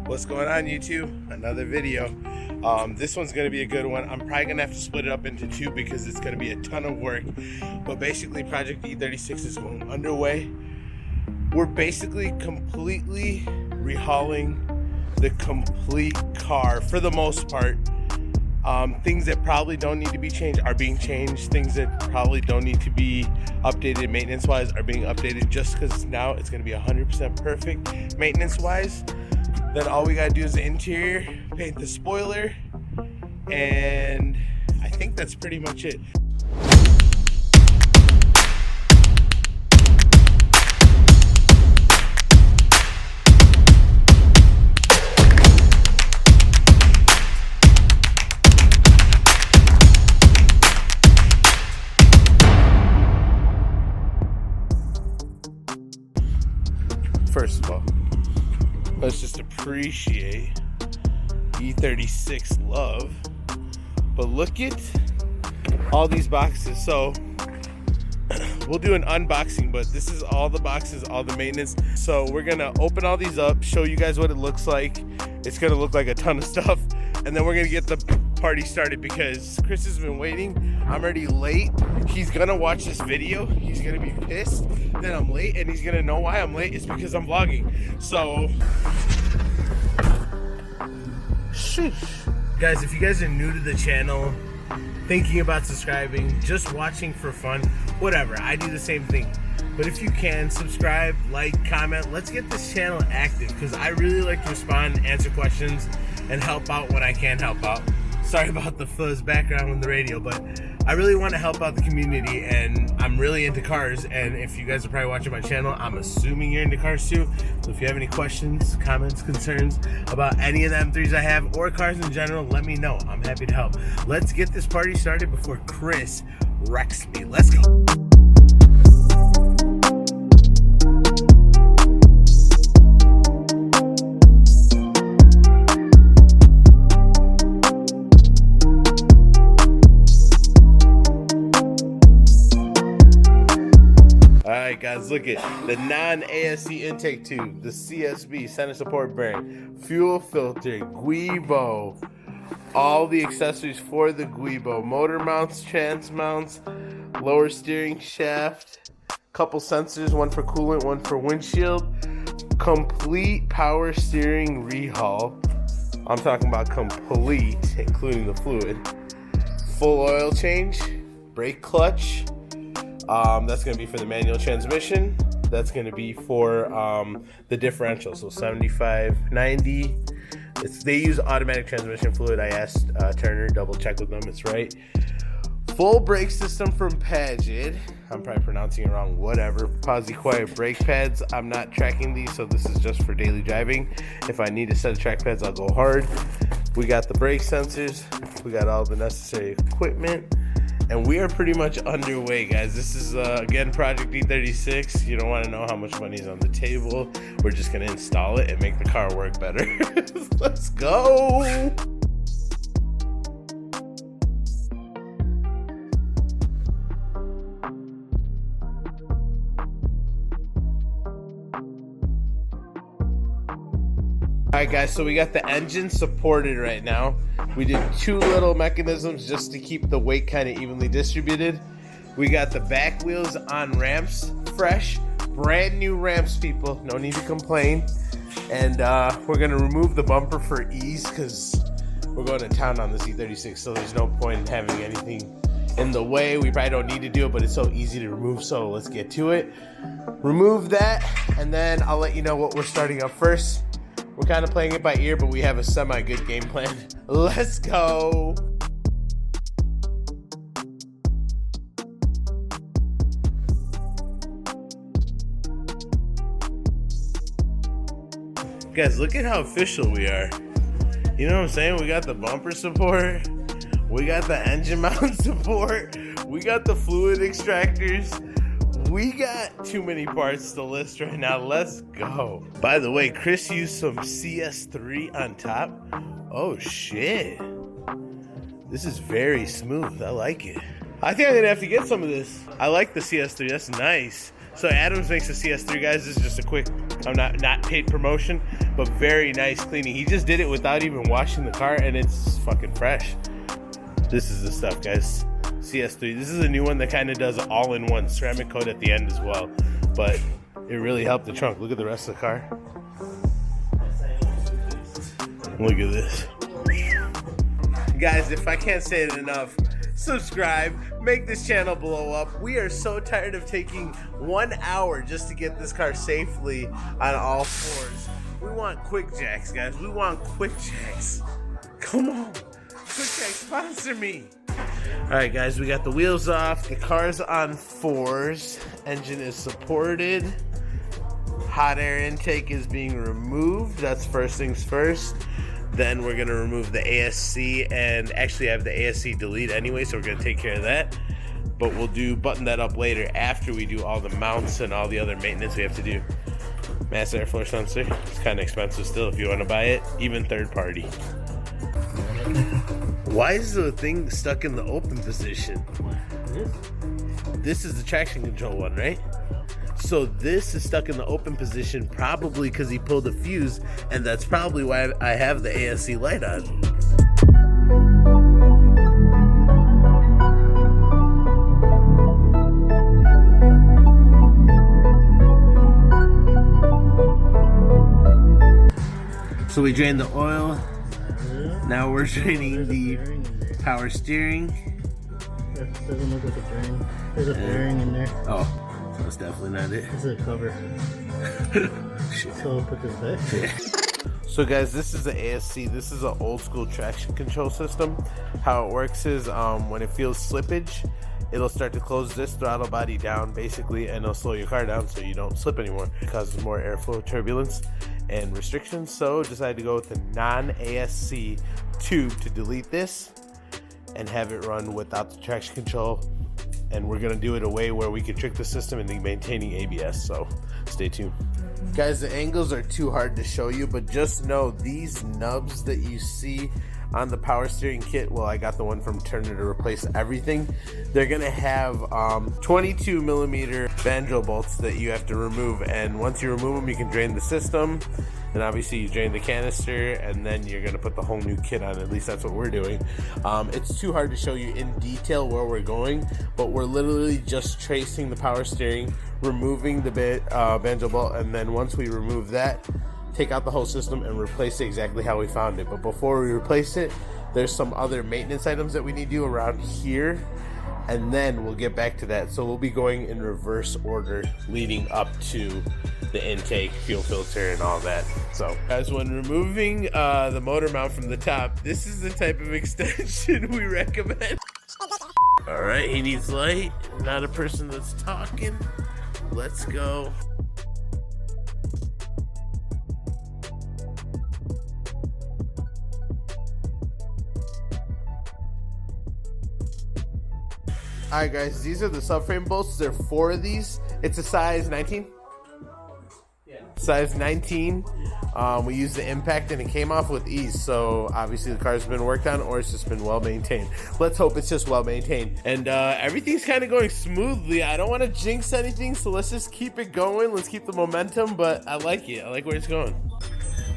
What's going on, YouTube? Another video. This one's gonna be a good one. I'm probably gonna have to split it up into two because it's gonna be a ton of work. But basically, Project E36 is going underway. We're basically completely rehauling the complete car for the most part. Things that probably don't need to be changed are being changed. Things that probably don't need to be updated maintenance-wise are being updated, just because now it's going to be 100% perfect maintenance-wise. Then all we got to do is the interior, paint the spoiler, and I think that's pretty much it. First of all, let's just appreciate E36 love. But look at all these boxes. So we'll do an unboxing, but this is all the boxes, all the maintenance. So we're gonna open all these up, show you guys what it looks like. It's gonna look like a ton of stuff, and then we're gonna get the party started because Chris has been waiting. I'm already late. He's gonna watch this video. He's gonna be pissed that I'm late, and he's gonna know why I'm late. It's because I'm vlogging. So, guys, if you guys are new to the channel, thinking about subscribing, just watching for fun, whatever, I do the same thing. But if you can, subscribe, like, comment. Let's get this channel active because I really like to respond, answer questions, and help out when I can help out. Sorry about the fuzz background on the radio, but I really want to help out the community, and I'm really into cars. And if you guys are probably watching my channel, I'm assuming you're into cars too. So if you have any questions, comments, concerns about any of the M3s I have or cars in general, let me know. I'm happy to help. Let's get this party started before Chris wrecks me. Let's go. Alright guys, look at the non-ASC intake tube, the CSB, center support bearing, fuel filter, Guibo, all the accessories for the Guibo, motor mounts, trans mounts, lower steering shaft, couple sensors, one for coolant, one for windshield, complete power steering rehaul. I'm talking about complete, including the fluid, full oil change, brake clutch. That's going to be for the manual transmission. That's going to be for the differential. So 75, 90. They use automatic transmission fluid. I asked Turner, double check with them. It's right. Full brake system from Paget. I'm probably pronouncing it wrong. Whatever. Posi quiet brake pads. I'm not tracking these, so this is just for daily driving. If I need a set of track pads, I'll go hard. We got the brake sensors. We got all the necessary equipment. And we are pretty much underway, guys. This is, again, Project E36. You don't want to know how much money is on the table. We're just going to install it and make the car work better. Let's go! Alright guys, so we got the engine supported right now. We did two little mechanisms just to keep the weight kind of evenly distributed. We got the back wheels on ramps, fresh, brand new ramps, people. No need to complain. And we're gonna remove the bumper for ease because we're going to town on this E36, so there's no point in having anything in the way. We probably don't need to do it, but it's so easy to remove, so let's get to it. Remove that, and then I'll let you know what we're starting up first. We're kind of playing it by ear, but we have a semi-good game plan. Let's go! Guys, look at how official we are. You know what I'm saying? We got the bumper support. We got the engine mount support. We got the fluid extractors. We got too many parts to list right now. Let's go. By the way, Chris used some CS3 on top. Oh shit. This is very smooth. I like it. I think I'm gonna have to get some of this. I like the CS3. That's nice. So Adams makes a CS3, guys. This is just a quick I'm not paid promotion, but very nice cleaning. He just did it without even washing the car, and it's fucking fresh. This is the stuff, guys. CS3. This is a new one that kind of does all-in-one ceramic coat at the end as well, but it really helped the trunk. Look at the rest of the car. Look at this. Guys, if I can't say it enough, subscribe, make this channel blow up. We are so tired of taking 1 hour just to get this car safely on all fours. We want quick jacks, guys. We want quick jacks. Come on. Quick Jack, sponsor me. Alright guys, we got the wheels off. The car's on fours. Engine is supported. Hot air intake is being removed. That's first things first. Then we're gonna remove the ASC, and actually I have the ASC delete anyway, so we're gonna take care of that. But we'll button that up later after we do all the mounts and all the other maintenance we have to do. Mass airflow sensor. It's kind of expensive still if you want to buy it, even third party. Why is the thing stuck in the open position? This is the traction control one, right? So this is stuck in the open position probably because he pulled a fuse, and that's probably why I have the ASC light on. So we drained the oil. Now we're draining the power steering. That doesn't look like a drain. There's a bearing in there. Oh, that's definitely not it. This is a cover. So I'll put this back. Yeah. So guys, this is the ASC. This is an old school traction control system. How it works is when it feels slippage, it'll start to close this throttle body down basically, and it'll slow your car down so you don't slip anymore. It causes more airflow turbulence and restrictions, so decided to go with the non-ASC tube to delete this and have it run without the traction control. And we're gonna do it a way where we can trick the system into maintaining ABS, so stay tuned. Guys, the angles are too hard to show you, but just know these nubs that you see on the power steering kit, well, I got the one from Turner to replace everything. They're gonna have 22 millimeter banjo bolts that you have to remove, and once you remove them, you can drain the system, and obviously you drain the canister, and then you're gonna put the whole new kit on. At least that's what we're doing. It's too hard to show you in detail where we're going, but we're literally just tracing the power steering, removing the banjo bolt, and then once we remove that, take out the whole system and replace it exactly how we found it. But before we replace it, there's some other maintenance items that we need to do around here, and then we'll get back to that. So we'll be going in reverse order leading up to the intake, fuel filter, and all that. So guys, when removing the motor mount from the top, this is the type of extension we recommend. All right, he needs light, not a person that's talking. Let's go. Alright guys, these are the subframe bolts. There are 4 of these. It's a size 19? Yeah. Size 19. We used the impact and it came off with ease. So obviously the car's been worked on, or it's just been well maintained. Let's hope it's just well maintained. And everything's kind of going smoothly. I don't want to jinx anything, so let's just keep it going. Let's keep the momentum, but I like it. I like where it's going.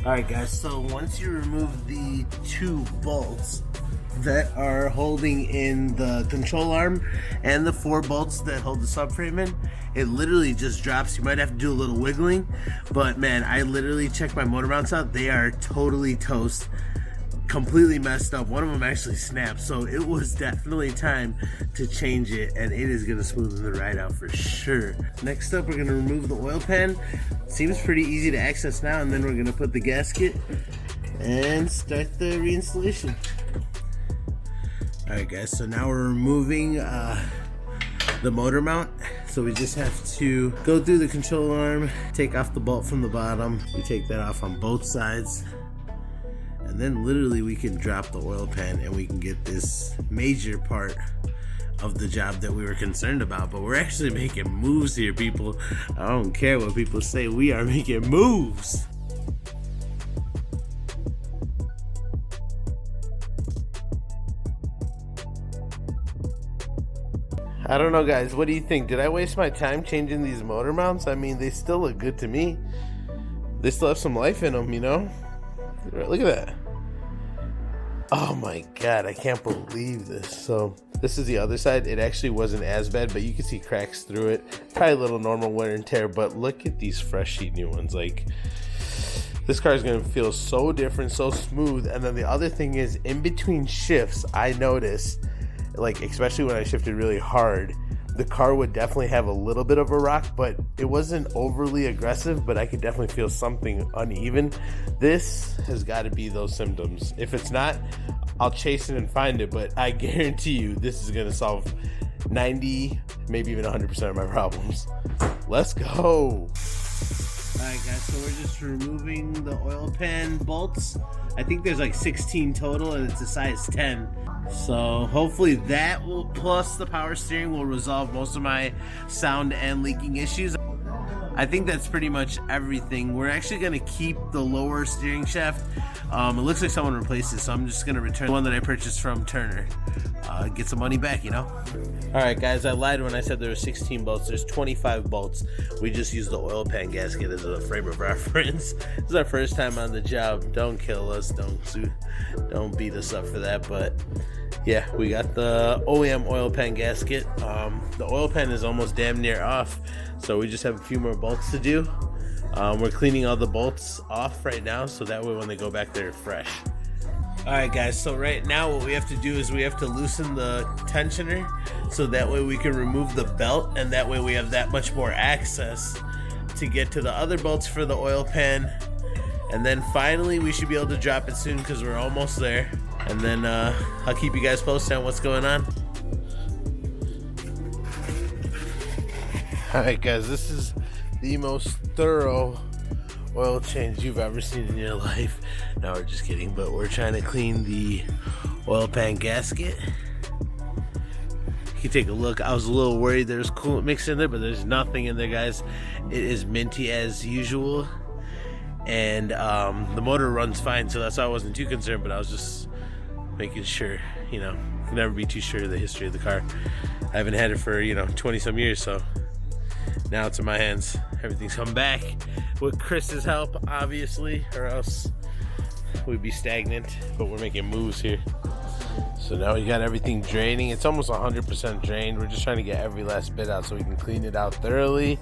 Alright guys, so once you remove the 2 bolts that are holding in the control arm and the 4 bolts that hold the subframe in, it literally just drops. You might have to do a little wiggling, but man, I literally checked my motor mounts out. They are totally toast, completely messed up. One of them actually snapped, so it was definitely time to change it, and it is going to smoothen the ride out for sure. Next up, we're going to remove the oil pan. Seems pretty easy to access now, and then we're going to put the gasket and start the reinstallation. Alright guys, so now we're removing the motor mount. So we just have to go through the control arm, take off the bolt from the bottom. We take that off on both sides. And then literally we can drop the oil pan and we can get this major part of the job that we were concerned about. But we're actually making moves here, people. I don't care what people say, we are making moves. I don't know guys, what do you think? Did I waste my time changing these motor mounts? I mean, they still look good to me. they still have some life in them, you know? Look at that. Oh my God, I can't believe this. So this is the other side. It actually wasn't as bad, but you can see cracks through it. Probably a little normal wear and tear, but look at these fresh sheet new ones. Like, this car is going to feel so different, so smooth. And then the other thing is, in between shifts, I noticed, like, especially when I shifted really hard, the car would definitely have a little bit of a rock, but it wasn't overly aggressive, but I could definitely feel something uneven. This has got to be those symptoms. If it's not, I'll chase it and find it, but I guarantee you this is going to solve 90, maybe even 100% of my problems. Let's go. Alright guys, so we're just removing the oil pan bolts. I think there's like 16 total and it's a size 10. So hopefully that will, plus the power steering, will resolve most of my sound and leaking issues. I think that's pretty much everything. We're actually going to keep the lower steering shaft. It looks like someone replaced it, so I'm just going to return the one that I purchased from Turner. Get some money back, you know? Alright guys, I lied when I said there were 16 bolts. There's 25 bolts. We just used the oil pan gasket as a frame of reference. This is our first time on the job. Don't kill us. Don't beat us up for that. But yeah, we got the OEM oil pan gasket. The oil pan is almost damn near off, so we just have a few more bolts to do. We're cleaning all the bolts off right now, so that way when they go back, they're fresh. Alright guys, so right now what we have to do is we have to loosen the tensioner, so that way we can remove the belt, and that way we have that much more access to get to the other bolts for the oil pan. And then finally we should be able to drop it soon, because we're almost there. And then I'll keep you guys posted on what's going on. Alright guys, this is the most thorough oil change you've ever seen in your life. No, we're just kidding, but we're trying to clean the oil pan gasket. You can take a look. I was a little worried there's coolant mixed in there, but there's nothing in there, guys. It is minty as usual, and the motor runs fine, so that's why I wasn't too concerned, but I was just making sure, you know, you can never be too sure of the history of the car. I haven't had it for, 20 some years, so now it's in my hands. Everything's come back with Chris's help, obviously, or else we'd be stagnant, but we're making moves here. So now we got everything draining. It's almost 100% drained. We're just trying to get every last bit out so we can clean it out thoroughly,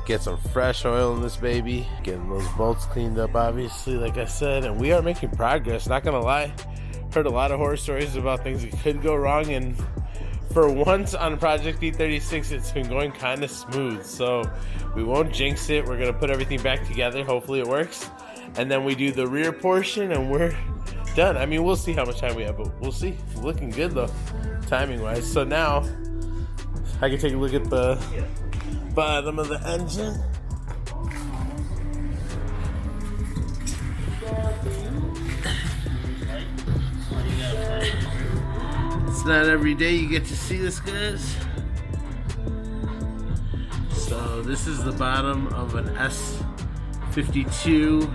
get some fresh oil in this baby, getting those bolts cleaned up, obviously, like I said, and we are making progress, not gonna lie. Heard a lot of horror stories about things that could go wrong, and for once on Project E36, it's been going kind of smooth, so we won't jinx it. We're going to put everything back together. Hopefully it works. And then we do the rear portion, and we're done. I mean, we'll see how much time we have, but we'll see. It's looking good, though, timing-wise. So now, I can take a look at the bottom of the engine. It's not every day you get to see this, guys. So this is the bottom of an S52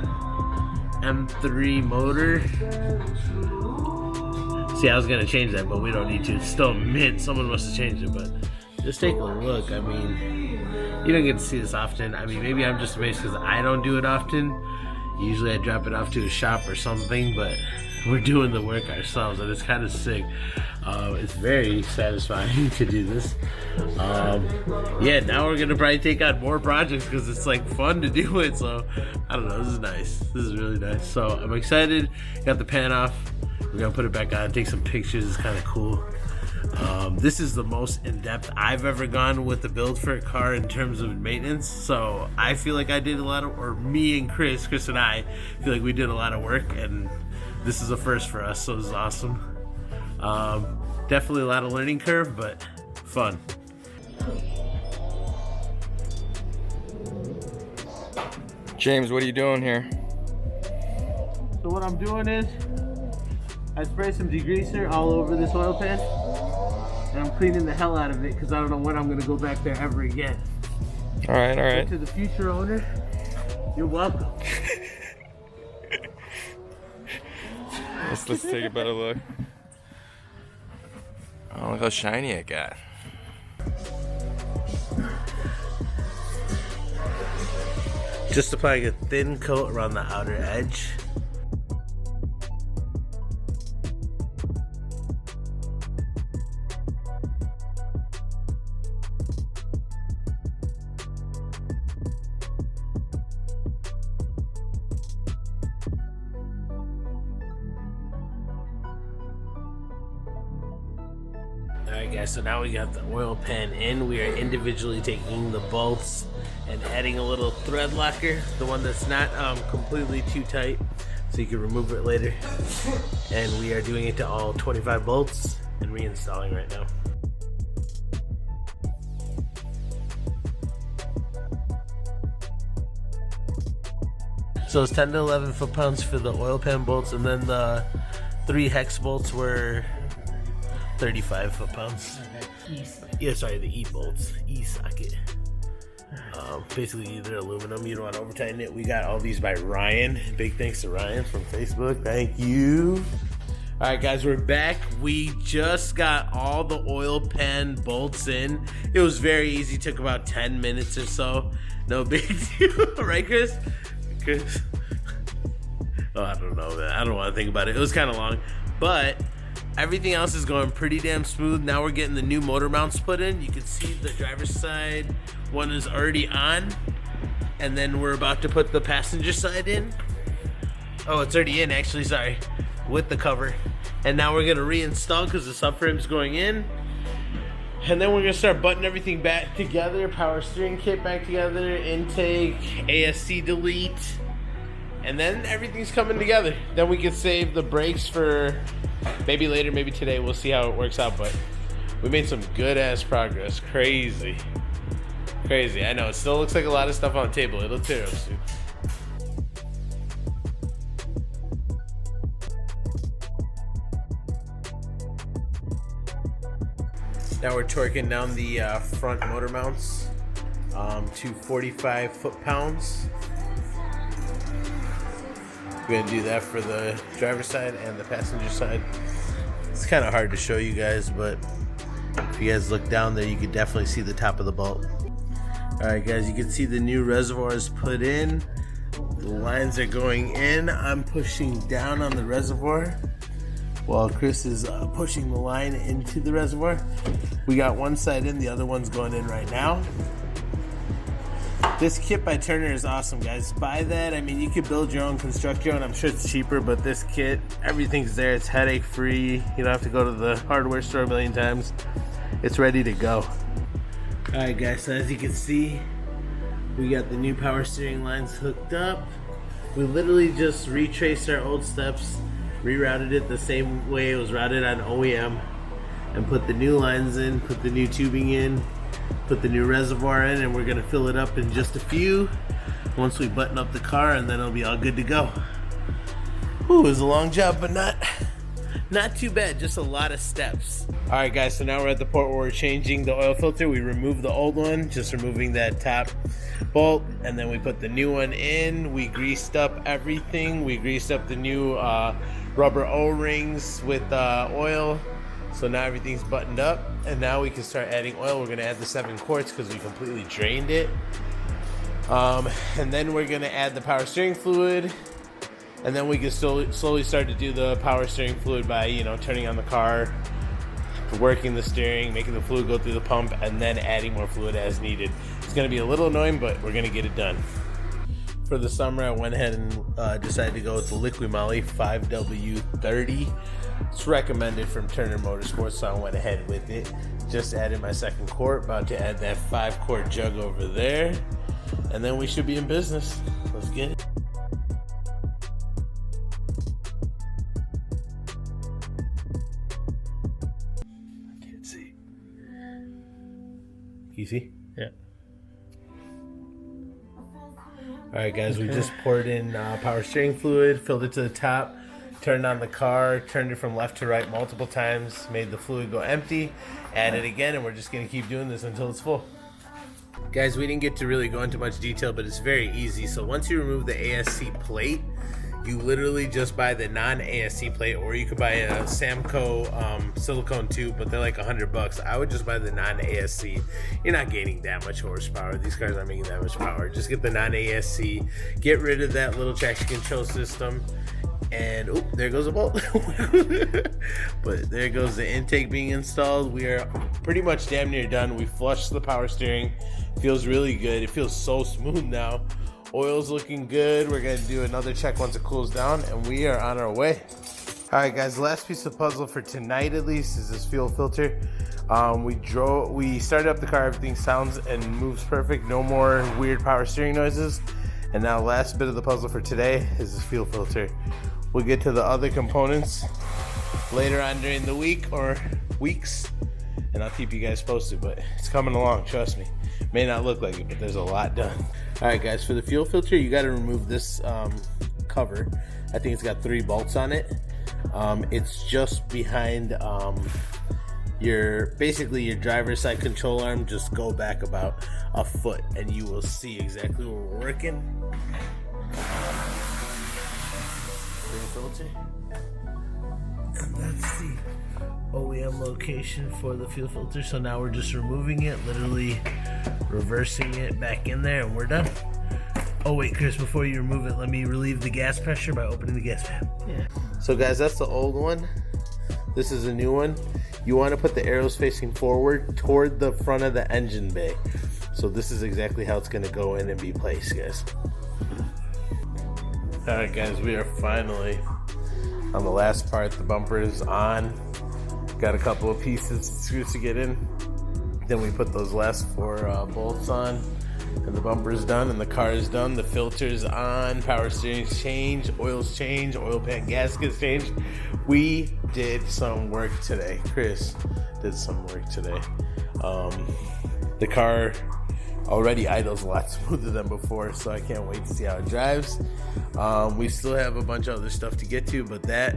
M3 motor. See, I was gonna change that, but we don't need to. It's still mint. Someone must have changed it, but just take a look. I mean, you don't get to see this often. I mean, maybe I'm just amazed because I don't do it often. Usually I drop it off to a shop or something, but we're doing the work ourselves, and it's kind of sick. It's very satisfying to do this. Yeah, now we're gonna probably take on more projects because it's like fun to do it. So I don't know, this is nice. This is really nice. So I'm excited. Got the pan off. We're gonna put it back on, take some pictures. It's kind of cool. This is the most in-depth I've ever gone with the build for a car in terms of maintenance. So I feel like I did a lot of, or me and Chris and I feel like we did a lot of work, and this is a first for us, so this is awesome. Definitely a lot of learning curve, but fun. James, what are you doing here? So what I'm doing is, I spray some degreaser all over this oil pan, and I'm cleaning the hell out of it because I don't know when I'm going to go back there ever again. All right, all right. So to the future owner, you're welcome. Let's take a better look. Oh, look how shiny it got. Just applying a thin coat around the outer edge. Alright guys, so now we got the oil pan in. We are individually taking the bolts and adding a little thread locker, the one that's not completely too tight, so you can remove it later. And we are doing it to all 25 bolts and reinstalling right now. So it's 10 to 11 foot-pounds for the oil pan bolts, and then the 3 hex bolts were 35 foot-pounds. Yeah, sorry, the E bolts, E socket. Basically, they're aluminum. You don't want to over tighten it. We got all these by Ryan. Big thanks to Ryan from Facebook. Thank you. All right, guys, we're back. We just got all the oil pan bolts in. It was very easy. Took about 10 minutes or so. No big deal, right, Chris? Chris? Oh, I don't know, man. I don't want to think about it. It was kind of long, but everything else is going pretty damn smooth. Now we're getting the new motor mounts put in. You can see the driver's side one is already on, and then we're about to put the passenger side in. Oh, it's already in, actually, sorry, with the cover. And now we're gonna reinstall because the subframe's going in. And then we're gonna start buttoning everything back together, power steering kit back together, intake, ASC delete, and then everything's coming together. Then we can save the brakes for maybe later, maybe today. We'll see how it works out, but we made some good ass progress. Crazy. I know, it still looks like a lot of stuff on the table. It'll tear up soon. Now we're torquing down the front motor mounts to 45 foot-pounds. We're gonna do that for the driver's side and the passenger side. It's kind of hard to show you guys, but if you guys look down there, you can definitely see the top of the bolt. All right, guys, you can see the new reservoirs put in. The lines are going in. I'm pushing down on the reservoir while Chris is pushing the line into the reservoir. We got one side in, the other one's going in right now. This kit by Turner is awesome, guys. Buy that. I mean, you could build your own, construct your own. I'm sure it's cheaper, but this kit, everything's there. It's headache free. You don't have to go to the hardware store a million times. It's ready to go. All right, guys, so as you can see, we got the new power steering lines hooked up. We literally just retraced our old steps, rerouted it the same way it was routed on OEM, and put the new lines in, put the new tubing in, put the new reservoir in, and we're gonna fill it up in just a few once we button up the car, and then it'll be all good to go. Ooh, it was a long job, but not too bad, just a lot of steps. All right, guys, so now we're at the point where we're changing the oil filter. We removed the old one, just removing that top bolt, and then we put the new one in. We greased up everything. We greased up the new rubber O-rings with oil. So now everything's buttoned up, and now we can start adding oil. We're gonna add the 7 quarts because we completely drained it. And then we're gonna add the power steering fluid, and then we can slowly start to do the power steering fluid by, you know, turning on the car, working the steering, making the fluid go through the pump, and then adding more fluid as needed. It's gonna be a little annoying, but we're gonna get it done. For the summer, I went ahead and decided to go with the Liqui Moly 5W30. It's recommended from Turner Motorsports, so I went ahead with it. Just added my 2nd quart, about to add that 5-quart jug over there, and then we should be in business. Let's get it. I can't see. Can you see? Yeah. All right, guys, we just poured in power steering fluid, filled it to the top, turned on the car, turned it from left to right multiple times, made the fluid go empty, added again, and we're just gonna keep doing this until it's full. Guys, we didn't get to really go into much detail, but it's very easy. So once you remove the ASC plate, You literally just buy the non-ASC plate, or you could buy a Samco silicone tube, but they're like $100. I would just buy the non-ASC. You're not gaining that much horsepower. These cars aren't making that much power. Just get the non-ASC. Get rid of that little traction control system. And oh, there goes a bolt. But there goes the intake being installed. We are pretty much damn near done. We flushed the power steering. Feels really good. It feels so smooth now. Oil's looking good. We're gonna do another check once it cools down, and we are on our way. All right, guys. Last piece of puzzle for tonight, at least, is this fuel filter. We started up the car. Everything sounds and moves perfect. No more weird power steering noises. And now, last bit of the puzzle for today is this fuel filter. We'll get to the other components later on during the week or weeks, and I'll keep you guys posted. But it's coming along. Trust me. May not look like it, but there's a lot done. All right, guys, for the fuel filter, you got to remove this cover. I think it's got 3 bolts on it. It's just behind basically your driver's side control arm. Just go back about a foot and you will see exactly where we're working. Fuel filter. And that's the OEM location for the fuel filter. So now we're just removing it, literally reversing it back in there, and we're done. Oh wait, Chris, before you remove it, let me relieve the gas pressure by opening the gas pan. Yeah. So guys, that's the old one. This is a new one. You want to put the arrows facing forward toward the front of the engine bay. So this is exactly how it's going to go in and be placed, guys. All right, guys, we are finally on the last part. The bumper is on. Got a couple of pieces, screws to get in. Then we put those last 4 bolts on, and the bumper is done, and the car is done. The filter's on, power steering's changed, oil's changed, oil pan gasket's changed. We did some work today. Chris did some work today. The car already idles a lot smoother than before, so I can't wait to see how it drives. We still have a bunch of other stuff to get to, but that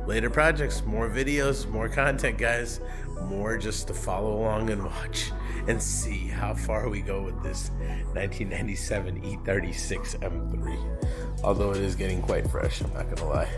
later projects, more videos, more content, guys, more just to follow along and watch and see how far we go with this 1997 E36 M3. Although it is getting quite fresh, I'm not gonna lie.